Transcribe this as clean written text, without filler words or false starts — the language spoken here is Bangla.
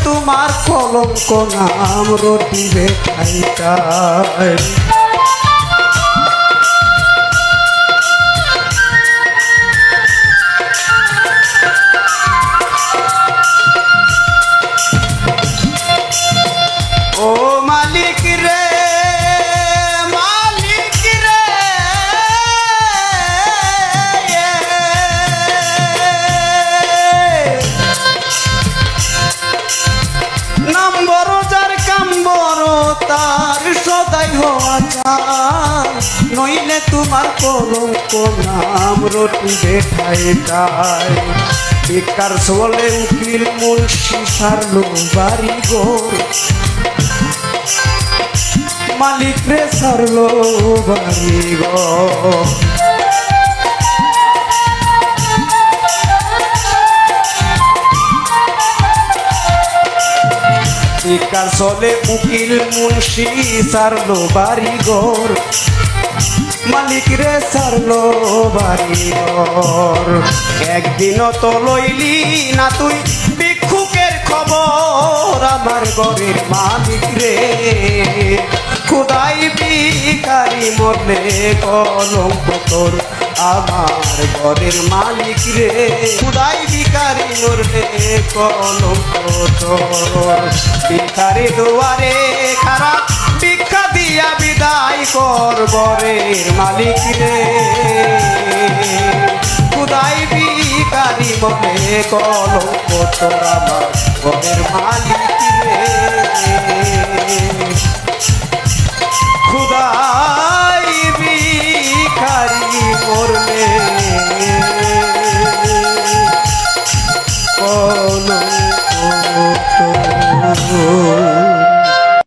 তোমার কলঙ্ক নাম রটিবে খাইটাই। ও মালিক রে মালিক রে নাম বড় যার কাম বড় তার সদাই হওয়া চাই, নইলে তোমার কলঙ্ক নাম রটিবে ঠাই। বেকার চলে উকিল মুন্সি সারলো বাড়ি ঘর, মালিক রে সারলো বাড়ি ঘর। বেকার চলে উকিল মুন্সি সারলো বাড়ি ঘর, মালিক রে সারলো বাড়ি ঘর। একদিনও তো লইলি না তুই ভিক্ষুকের খবর, আমার ঘরের মালিক রে খোদাই ভিখারি মরলে কলঙ্ক তোর, আমার ঘরের মালিক রে খোদাই ভিখারি মরলে কলঙ্ক তোর। ভিখারি দুয়ারে খারাপ ভিক্ষা দিয়া বিদায় কর ঘরের মালিক রে, খোদাই ভিখারি মরলে কলঙ্ক তোর, আমার ঘরের মালিক রে। খুদাই ভিখারি মরলে কলঙ্ক তোর।